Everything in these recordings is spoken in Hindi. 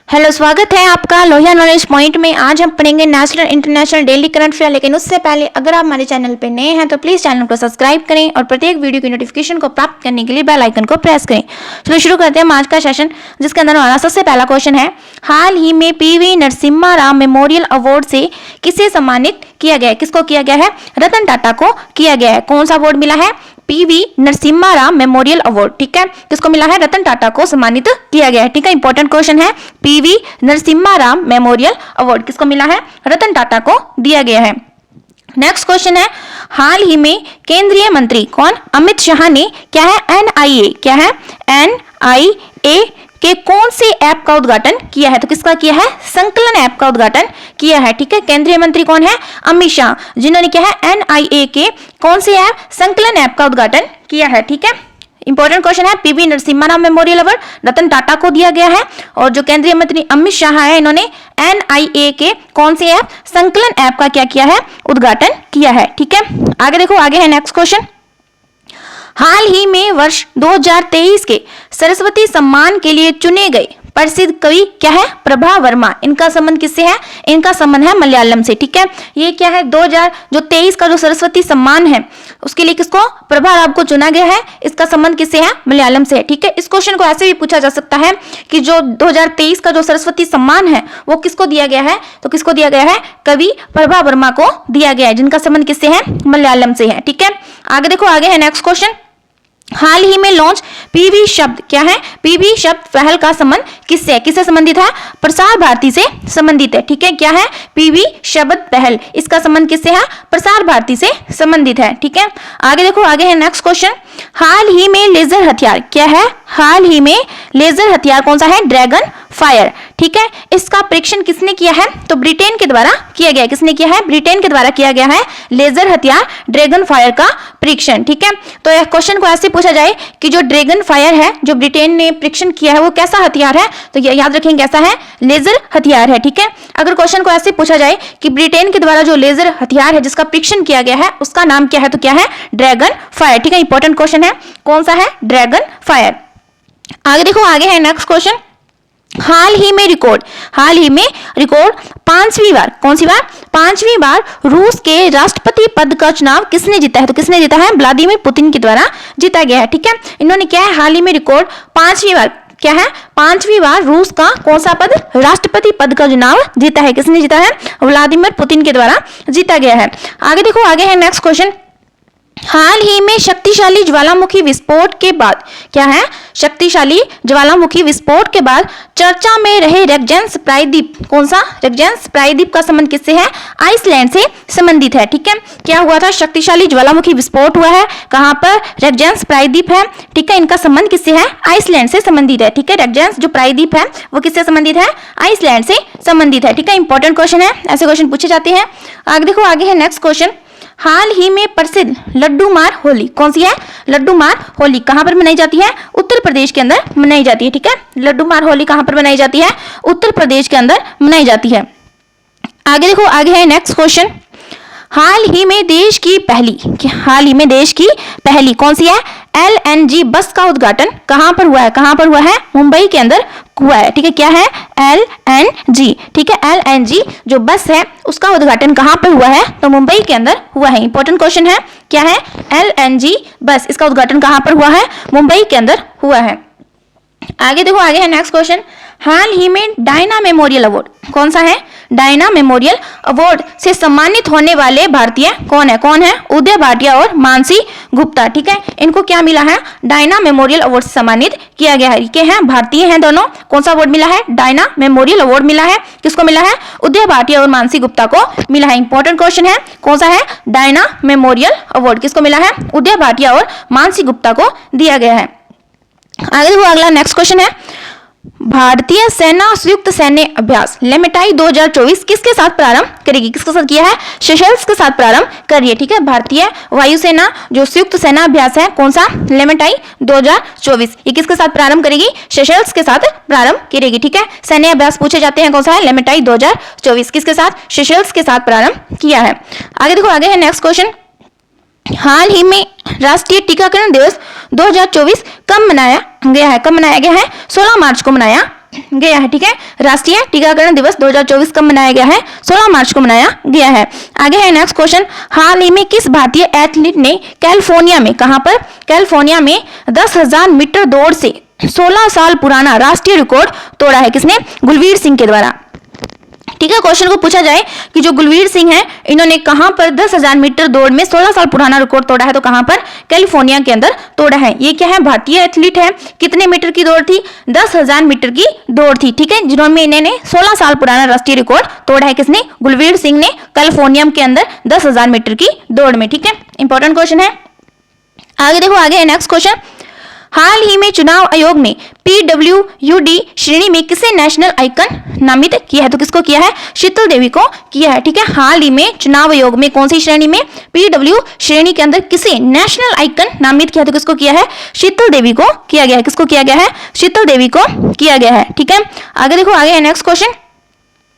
हेलो, स्वागत है आपका लोहिया नॉलेज पॉइंट में। आज हम पढ़ेंगे national international daily current affair. लेकिन उससे पहले अगर आप हमारे चैनल पे नए हैं तो प्लीज चैनल को सब्सक्राइब करें और प्रत्येक वीडियो की नोटिफिकेशन को प्राप्त करने के लिए बेल आइकन को प्रेस करें। चलो शुरू करते हैं आज का सेशन, जिसके अंदर हमारा सबसे पहला क्वेश्चन है, हाल ही में PV Narasimha Rao memorial award से किसे सम्मानित किया गया है? किसको किया गया है? रतन टाटा को किया गया है। कौन सा अवार्ड मिला है? PV Narasimha Rao memorial award. ठीक है, किसको मिला है? रतन टाटा को सम्मानित किया गया है। ठीक है, इंपॉर्टेंट क्वेश्चन है। PV Narasimha Rao memorial award किसको मिला है? रतन टाटा को दिया गया है। नेक्स्ट क्वेश्चन है, हाल ही में केंद्रीय मंत्री कौन? अमित शाह ने क्या है? एनआईए, क्या है? एनआईए के कौन से ऐप का उद्घाटन किया है? तो किसका किया है? संकलन ऐप का उद्घाटन किया है। ठीक है, केंद्रीय मंत्री कौन है? अमित शाह, जिन्होंने क्या है? एनआईए के कौन से ऐप? संकलन ऐप का उद्घाटन किया है। ठीक है, इंपॉर्टेंट क्वेश्चन है। PV Narasimha Rao memorial award Ratan Tata को दिया गया है, और जो केंद्रीय मंत्री अमित शाह है, इन्होंने एनआईए के कौन से ऐप? संकलन ऐप का क्या किया है? उद्घाटन किया है। ठीक है, आगे देखो, आगे है नेक्स्ट क्वेश्चन। हाल ही में वर्ष 2023 के सरस्वती सम्मान के लिए चुने गए प्रसिद्ध कवि क्या है? प्रभा वर्मा। इनका संबंध किससे है? इनका संबंध है मलयालम से। ठीक है, ये क्या है? 2023 का जो सरस्वती सम्मान है उसके लिए किसको? प्रभा राव को चुना गया है। इसका संबंध किससे है? मलयालम से है। ठीक है, इस क्वेश्चन को ऐसे भी पूछा जा सकता है कि जो 2023 का जो सरस्वती सम्मान है वो किसको दिया गया है? तो किसको दिया गया है? कवि प्रभा वर्मा को दिया गया है, जिनका संबंध किससे है? मलयालम से है। ठीक है, आगे देखो, आगे है नेक्स्ट क्वेश्चन। हाल ही में लॉन्च पीवी शब्द क्या है? पीवी शब्द पहल का संबंध किससे है? किससे संबंधित है? प्रसार भारती से संबंधित है। ठीक है, क्या है? पीवी शब्द पहल, इसका संबंध किससे है? प्रसार भारती से संबंधित है। ठीक है, आगे देखो, आगे है नेक्स्ट क्वेश्चन। हाल ही में लेजर हथियार क्या है? हाल ही में लेजर हथियार कौन सा है? Dragon fire. ठीक है, इसका परीक्षण किसने किया है? तो ब्रिटेन के द्वारा किया गया है। किसने किया है? ब्रिटेन के द्वारा किया गया है लेजर हथियार ड्रैगन फायर का परीक्षण। ठीक है, तो यह क्वेश्चन को ऐसे पूछा जाए कि जो ड्रैगन फायर है, जो ब्रिटेन ने परीक्षण किया है, वो कैसा हथियार है? तो याद रखेंगे कैसा है? लेजर हथियार है। ठीक है, अगर क्वेश्चन को ऐसे पूछा जाए कि ब्रिटेन के द्वारा जो लेजर हथियार है जिसका परीक्षण किया गया है उसका नाम क्या है? तो क्या है? Dragon fire. ठीक है, इंपॉर्टेंट क्वेश्चन है। कौन सा है? Dragon fire. आगे देखो, आगे है नेक्स्ट क्वेश्चन। हाल ही में रिकॉर्ड 5वीं बार, कौन सी बार? 5वीं बार रूस के राष्ट्रपति पद का चुनाव किसने जीता है? तो किसने जीता है? व्लादिमीर पुतिन के द्वारा जीता गया है। ठीक है, इन्होंने क्या है? हाल ही में रिकॉर्ड 5वीं बार क्या है? 5वीं बार रूस का कौन सा पद? राष्ट्रपति पद का चुनाव जीता है। किसने जीता है? व्लादिमीर पुतिन के द्वारा जीता गया है। आगे देखो, आगे है नेक्स्ट क्वेश्चन। हाल ही में शक्तिशाली ज्वालामुखी विस्फोट के बाद क्या है? शक्तिशाली ज्वालामुखी विस्फोट के बाद चर्चा में रहे रेगजेंस प्रायद्वीप, कौन सा? रेगजेंस प्रायद्वीप का संबंध किससे है? आइसलैंड से संबंधित है। ठीक है, क्या हुआ था? शक्तिशाली ज्वालामुखी विस्फोट हुआ है। कहां पर? रेगजेंस प्रायद्वीप है। ठीक है, इनका संबंध किससे है? आइसलैंड से संबंधित है। ठीक है, रेगजेंस जो प्रायद्वीप है वो किससे संबंधित है? आइसलैंड से संबंधित है। ठीक है, इंपॉर्टेंट क्वेश्चन है, ऐसे क्वेश्चन पूछे जाते हैं। आगे देखो, आगे है नेक्स्ट क्वेश्चन। हाल ही में प्रसिद्ध लड्डू मार होली, कौन सी है? लड्डू मार होली कहां पर मनाई जाती है? उत्तर प्रदेश के अंदर मनाई जाती है। ठीक है, लड्डू मार होली कहां पर मनाई जाती है? उत्तर प्रदेश के अंदर मनाई जाती है। आगे देखो, आगे है नेक्स्ट क्वेश्चन। हाल ही में देश की पहली कौन सी है? एलएनजी बस का उद्घाटन कहां पर हुआ है? कहां पर हुआ है? मुंबई के अंदर हुआ है। ठीक है, क्या है? एलएनजी। ठीक है, एलएनजी जो बस है उसका उद्घाटन कहां पर हुआ है? तो मुंबई के अंदर हुआ है। इंपॉर्टेंट क्वेश्चन है, क्या है? एलएनजी बस, इसका उद्घाटन कहां पर हुआ है? मुंबई के अंदर हुआ है। आगे देखो, आगे है नेक्स्ट क्वेश्चन। हाल ही में डायना मेमोरियल अवार्ड, कौन सा है? डायना मेमोरियल अवार्ड से सम्मानित होने वाले भारतीय कौन है? कौन है? उदय भाटिया और मानसी गुप्ता। ठीक है, इनको क्या मिला है? डायना मेमोरियल अवार्ड से सम्मानित किया गया है। ये हैं भारतीय हैं दोनों। कौन सा अवार्ड मिला है? डायना मेमोरियल अवार्ड मिला है। किसको मिला है? उदय भाटिया और मानसी गुप्ता को मिला है। इंपॉर्टेंट क्वेश्चन है, कौन सा है? डायना मेमोरियल अवार्ड किसको मिला है? उदय भाटिया और मानसी गुप्ता को दिया गया है। आगे देखो, अगला नेक्स्ट क्वेश्चन है। भारतीय सेना संयुक्त सैन्य अभ्यास लेमेटाई 2024 किसके साथ प्रारंभ करेगी? किसके साथ किया है? सेशेल्स के साथ प्रारंभ कर रही है। ठीक है, भारतीय वायुसेना जो संयुक्त सेना अभ्यास है, कौन सा? लेमेटाई 2024, ये किसके साथ प्रारंभ करेगी? सेशेल्स के साथ प्रारंभ करेगी। ठीक है, सैन्य अभ्यास पूछे जाते हैं, कौन सा है? लेमेटाई 2024 किसके साथ? सेशेल्स के साथ प्रारंभ किया है। आगे देखो, आगे है नेक्स्ट क्वेश्चन। हाल ही में राष्ट्रीय टीकाकरण दिवस 2024 कब मनाया गया है? 16 मार्च को मनाया गया है। ठीक है, राष्ट्रीय टीकाकरण दिवस 2024 कब मनाया गया है? 16 मार्च को मनाया गया है। आगे है नेक्स्ट क्वेश्चन, हाल ही में किस भारतीय एथलीट ने कैलिफोर्निया में, कहां पर? कैलिफोर्निया में 10,000 मीटर दौड़ से 16 साल पुराना राष्ट्रीय रिकॉर्ड तोड़ा है? किसने? गुलवीर सिंह के द्वारा। ठीक है, क्वेश्चन को पूछा जाए कि जो गुलवीर सिंह है, इन्होंने कहां पर 10,000 मीटर दौड़ में 16 साल पुराना रिकॉर्ड तोड़ा है? तो कहां पर? कैलिफोर्निया के अंदर तोड़ा है। ये क्या है? भारतीय एथलीट है। कितने मीटर की दौड़ थी? 10,000 मीटर की दौड़ थी। ठीक है, जिन्होंने इन्होंने 16 साल पुराना राष्ट्रीय रिकॉर्ड तोड़ा है। किसने? गुलवीर सिंह ने कैलिफोर्निया के अंदर 10,000 मीटर की दौड़ में। ठीक है, इंपॉर्टेंट क्वेश्चन है। आगे देखो, आगे है नेक्स्ट क्वेश्चन, हाल ही में चुनाव आयोग ने PWUD श्रेणी में किसे नेशनल आइकन नामित किया है? तो किसको किया है? शीतल देवी को किया है। ठीक है, हाल ही में चुनाव आयोग में कौन सी श्रेणी में? PW श्रेणी के अंदर किसे नेशनल आइकन नामित किया? तो किसको किया है? शीतल देवी को किया गया है। किसको किया गया है? शीतल देवी को किया गया है। ठीक है, आगे देखो, आगे है नेक्स्ट क्वेश्चन,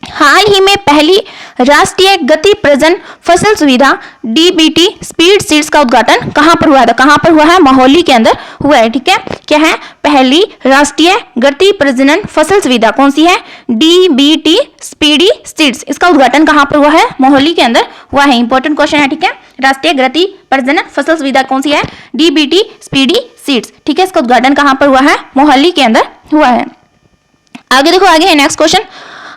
हाल ही में पहली राष्ट्रीय गति प्रजनन फसल सुविधा DBT स्पीड सीड्स का उद्घाटन कहां पर हुआ था? कहां पर हुआ है? मोहाली के अंदर हुआ है। ठीक है, क्या है? पहली राष्ट्रीय गति प्रजनन फसल सुविधा कौन सी है? DBT speedy seeds. इसका उद्घाटन कहां पर हुआ है? मोहाली के अंदर हुआ है। इंपॉर्टेंट क्वेश्चन है। ठीक है, राष्ट्रीय गति प्रजनन फसल सुविधा कौन सी है? DBT speedy seeds. ठीक है, इसका उद्घाटन कहां पर हुआ है? मोहाली के अंदर हुआ है। आगे देखो, आगे है नेक्स्ट क्वेश्चन,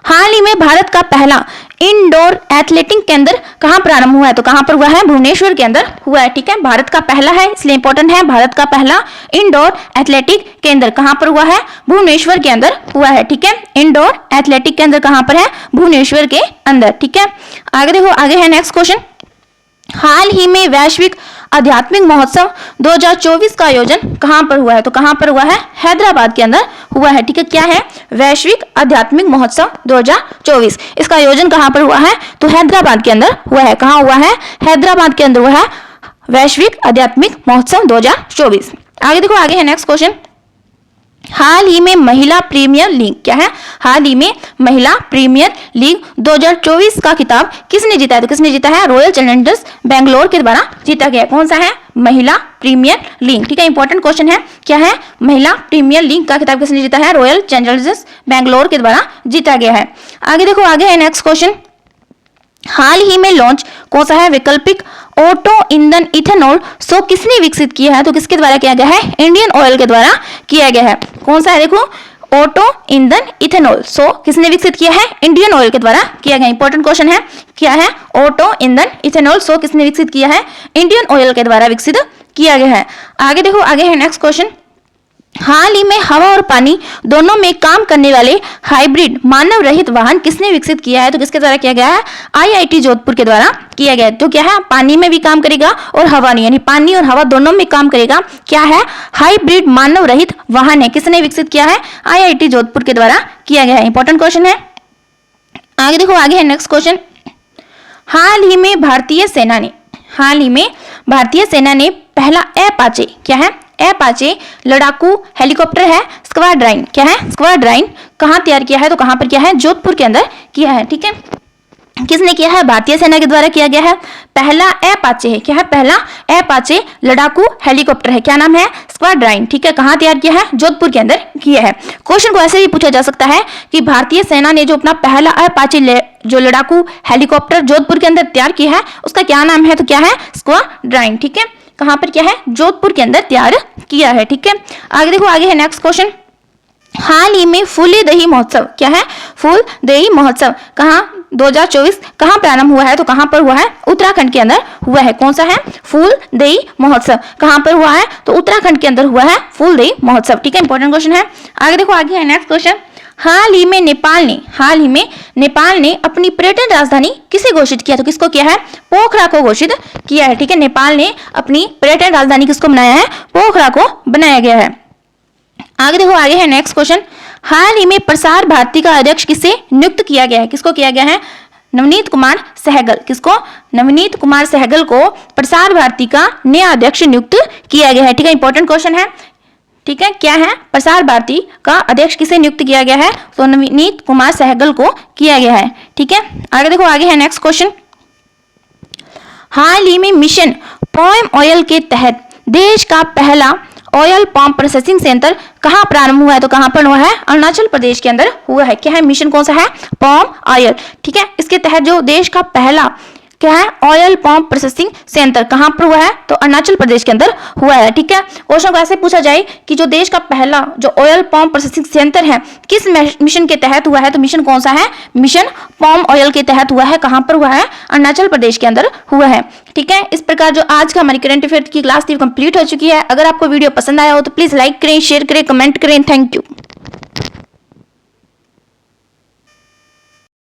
हाल ही में भारत का पहला इंडोर एथलेटिक केंद्र कहां प्रारंभ हुआ है? तो कहां पर हुआ है? भुवनेश्वर के अंदर हुआ है। ठीक है, भारत का पहला है इसलिए इंपॉर्टेंट है। भारत का पहला इंडोर एथलेटिक केंद्र कहां पर हुआ है? भुवनेश्वर के अंदर हुआ है। ठीक है, इंडोर एथलेटिक केंद्र कहां पर है? भुवनेश्वर के अंदर। ठीक है, आगे देखो, आगे है नेक्स्ट क्वेश्चन, हाल ही में वैश्विक आध्यात्मिक महोत्सव 2024 का आयोजन कहां पर हुआ है? तो कहां पर हुआ है? हैदराबाद के अंदर हुआ है। ठीक है, क्या है? वैश्विक आध्यात्मिक महोत्सव 2024। इसका आयोजन कहां पर हुआ है? तो हैदराबाद के अंदर हुआ है। कहां हुआ है? हैदराबाद के अंदर हुआ है वैश्विक आध्यात्मिक महोत्सव 2024। आगे देखो, आगे है नेक्स्ट क्वेश्चन, हाल ही में महिला प्रीमियर लीग, क्या है? हाल ही में महिला प्रीमियर लीग 2024 का खिताब किसने जीता है? तो किसने जीता है? रॉयल चैलेंजर्स बेंगलोर के द्वारा जीता गया। कौन सा है? महिला प्रीमियर लीग। ठीक है, इंपॉर्टेंट क्वेश्चन है। क्या है? महिला प्रीमियर लीग का खिताब किसने जीता है? रॉयल चैलेंजर्स बेंगलोर के द्वारा जीता गया है। आगे देखो, आगे है नेक्स्ट क्वेश्चन, हाल ही में लॉन्च कौन सा है? वैकल्पिक ऑटो ईंधन इथेनॉल 100 किसने विकसित किया है? तो किसके द्वारा किया गया है? इंडियन ऑयल के द्वारा किया गया है। कौन सा है? देखो, ऑटो ईंधन इथेनॉल 100 किसने विकसित किया है? इंडियन ऑयल के द्वारा किया गया। इंपॉर्टेंट क्वेश्चन है। क्या है? ऑटो ईंधन इथेनॉल 100 किसने विकसित किया है? इंडियन ऑयल के द्वारा विकसित किया गया है। आगे देखो, आगे है नेक्स्ट क्वेश्चन, हाल ही में हवा और पानी दोनों में काम करने वाले हाइब्रिड मानव रहित वाहन किसने विकसित किया है? तो किसके द्वारा किया गया है? IIT जोधपुर के द्वारा किया गया है। तो क्या है? पानी में भी काम करेगा और हवा नहीं, यानी पानी और हवा दोनों में काम करेगा। क्या है? हाइब्रिड मानव रहित वाहन है। किसने विकसित किया है? IIT जोधपुर के द्वारा किया गया है। इंपॉर्टेंट क्वेश्चन है। आगे देखो, आगे है नेक्स्ट क्वेश्चन, हाल ही में भारतीय सेना ने पहला अपाचे, क्या है? अपाचे लड़ाकू हेलीकॉप्टर है स्क्वाड्राइन। क्या है? स्क्वाड्राइन कहां तैयार किया है? तो कहां पर किया है? जोधपुर के अंदर किया है। ठीक है, किसने किया है? भारतीय सेना के द्वारा किया गया है। पहला अपाचे है। क्या है? पहला अपाचे लड़ाकू हेलीकॉप्टर है। क्या नाम है? स्क्वाड्राइन। ठीक है, कहां तैयार किया है? जोधपुर के अंदर किया है। क्वेश्चन को ऐसे भी पूछा जा सकता है कि भारतीय सेना ने जो अपना पहला अपाचे जो लड़ाकू हेलीकॉप्टर जोधपुर के अंदर तैयार किया है उसका क्या नाम है? तो क्या है? स्क्वाड्राइन। ठीक है, कहां पर क्या है? जोधपुर के अंदर तैयार किया है। ठीक है, आगे देखो, आगे है नेक्स्ट क्वेश्चन, हाल ही में फूले दही महोत्सव, क्या है? फूल दही महोत्सव कहां 2024 कहां प्रारंभ हुआ है? तो कहां पर हुआ है? उत्तराखंड के अंदर हुआ है। कौन सा है? फूल दही महोत्सव कहां पर हुआ है? तो उत्तराखंड के अंदर हुआ है फूल दही महोत्सव। ठीक है, इंपॉर्टेंट क्वेश्चन है। आगे देखो, आगे है नेक्स्ट क्वेश्चन, हाल ही में नेपाल ने अपनी पर्यटन राजधानी किसे घोषित किया? तो किसको किया है? पोखरा को घोषित किया है। ठीक है, नेपाल ने अपनी पर्यटन राजधानी किसको बनाया है? पोखरा को बनाया गया है। आगे देखो, आगे है नेक्स्ट क्वेश्चन, हाल ही में प्रसार भारती का अध्यक्ष किसे नियुक्त किया गया है? किसको किया गया है? नवनीत कुमार सहगल। किसको? नवनीत कुमार सहगल को प्रसार भारती का नया अध्यक्ष नियुक्त किया गया है। ठीक है, इंपॉर्टेंट क्वेश्चन है। ठीक है, क्या है? प्रसार भारती का अध्यक्ष किसे नियुक्त किया गया है? तो नवनीत कुमार सहगल को किया गया है। ठीक है, आगे देखो, आगे है नेक्स्ट क्वेश्चन, हाल ही में मिशन पॉम ऑयल के तहत देश का पहला ऑयल पाम प्रोसेसिंग सेंटर कहाँ प्रारंभ हुआ है, तो कहाँ पर हुआ है, अरुणाचल प्रदेश के अंदर हुआ है। क्या है, मिशन कौन सा है, पाम ऑयल। ठीक है, इसके तहत जो देश का पहला क्या है, ऑयल पाम प्रोसेसिंग सेंटर कहां पर हुआ है, तो अरुणाचल प्रदेश के अंदर हुआ है। ठीक है, क्वेश्चन को ऐसे पूछा जाए कि जो देश का पहला जो ऑयल पाम प्रोसेसिंग सेंटर है किस मिशन के तहत हुआ है, तो मिशन कौन सा है, मिशन पाम ऑयल के तहत हुआ है। कहां पर हुआ है, अरुणाचल प्रदेश के अंदर हुआ है। ठीक है, इस प्रकार जो आज का हमारी करंट अफेयर की क्लास थी कंप्लीट हो चुकी है। अगर आपको वीडियो पसंद आया हो तो प्लीज लाइक करें, शेयर करें, कमेंट करें। Thank you.